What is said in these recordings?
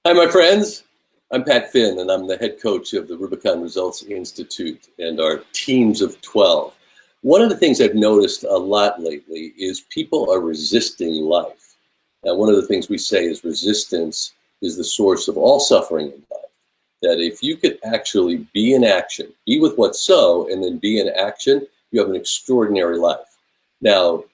Hi, my friends. I'm Pat Finn, and I'm the head coach of the Rubicon Results Institute and our teams of 12. One of the things I've noticed a lot lately is people are resisting life. Now, one of the things we say is resistance is the source of all suffering in life. That if you could actually be in action, be with what's so, and then be in action, you have an extraordinary life. Now,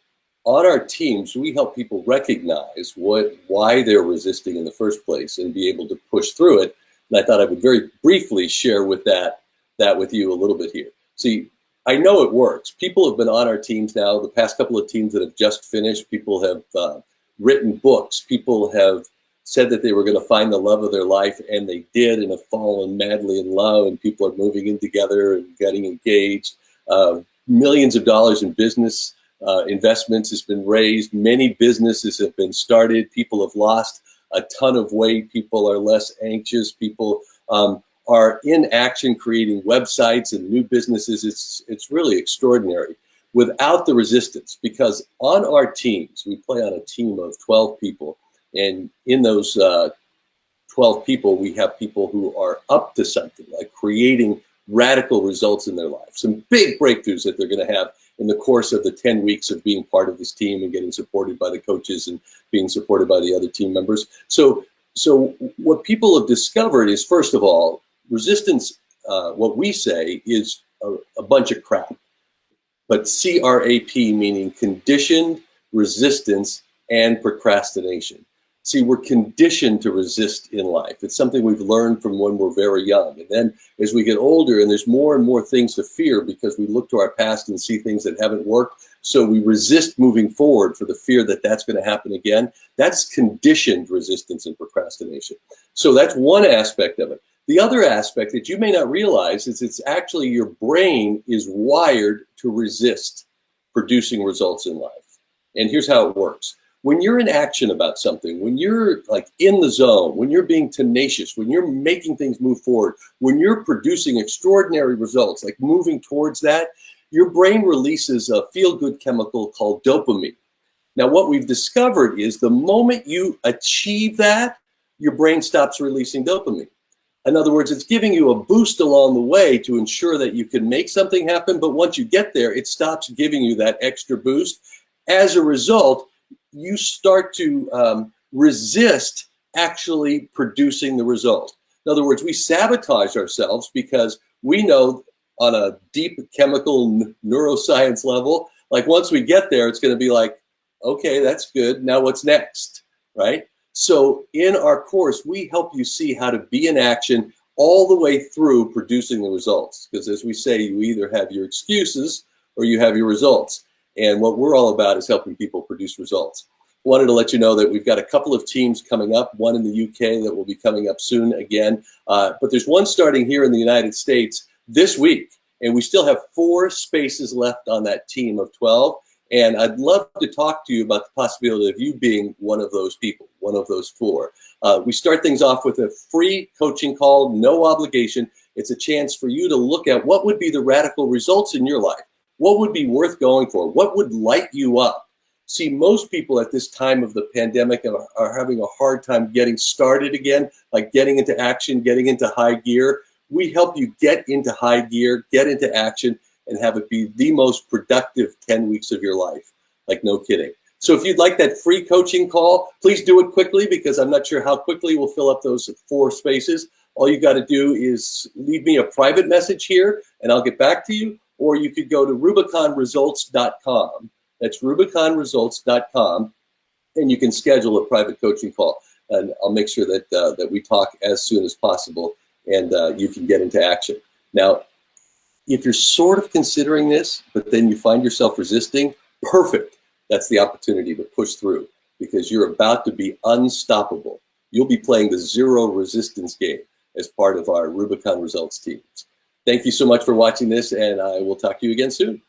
on our teams, we help people recognize why they're resisting in the first place and be able to push through it. And I thought I would very briefly share that with you a little bit here. See, I know it works. People have been on our teams now. The past couple of teams that have just finished, people have written books. People have said that they were going to find the love of their life, and they did, and have fallen madly in love. And people are moving in together and getting engaged. Millions of dollars in business investments has been raised. Many businesses have been started. People have lost a ton of weight. People are less anxious. People are in action creating websites and new businesses. It's really extraordinary without the resistance, because on our teams, we play on a team of 12 people. And in those 12 people, we have people who are up to something, like creating radical results in their life, some big breakthroughs that they're going to have in the course of the 10 weeks of being part of this team and getting supported by the coaches and being supported by the other team members. So what people have discovered is, first of all, resistance, what we say is a bunch of crap, but CRAP, meaning conditioned resistance and procrastination. See, we're conditioned to resist in life. It's something we've learned from when we're very young. And then as we get older and there's more and more things to fear because we look to our past and see things that haven't worked, so we resist moving forward for the fear that that's going to happen again. That's conditioned resistance and procrastination. So that's one aspect of it. The other aspect that you may not realize is it's actually your brain is wired to resist producing results in life. And here's how it works. When you're in action about something, when you're like in the zone, when you're being tenacious, when you're making things move forward, when you're producing extraordinary results, like moving towards that, your brain releases a feel-good chemical called dopamine. Now, what we've discovered is the moment you achieve that, your brain stops releasing dopamine. In other words, it's giving you a boost along the way to ensure that you can make something happen, but once you get there, it stops giving you that extra boost. As a result, you start to resist actually producing the result. In other words, we sabotage ourselves because we know on a deep chemical neuroscience level, like once we get there, it's going to be like, okay, that's good. Now what's next, right? So in our course, we help you see how to be in action all the way through producing the results. Because as we say, you either have your excuses or you have your results. And what we're all about is helping people produce results. Wanted to let you know that we've got a couple of teams coming up, one in the UK that will be coming up soon again. But there's one starting here in the United States this week. And we still have 4 spaces left on that team of 12. And I'd love to talk to you about the possibility of you being one of those people, one of those 4. We start things off with a free coaching call, no obligation. It's a chance for you to look at what would be the radical results in your life. What would be worth going for? What would light you up? See, most people at this time of the pandemic are having a hard time getting started again, like getting into action, getting into high gear. We help you get into high gear, get into action, and have it be the most productive 10 weeks of your life. Like, no kidding. So if you'd like that free coaching call, please do it quickly, because I'm not sure how quickly we'll fill up those 4 spaces. All you got to do is leave me a private message here, and I'll get back to you. Or you could go to RubiconResults.com. That's RubiconResults.com, and you can schedule a private coaching call. And I'll make sure that we talk as soon as possible, and you can get into action. Now, if you're sort of considering this, but then you find yourself resisting, perfect. That's the opportunity to push through, because you're about to be unstoppable. You'll be playing the zero resistance game as part of our Rubicon Results teams. Thank you so much for watching this, and I will talk to you again soon.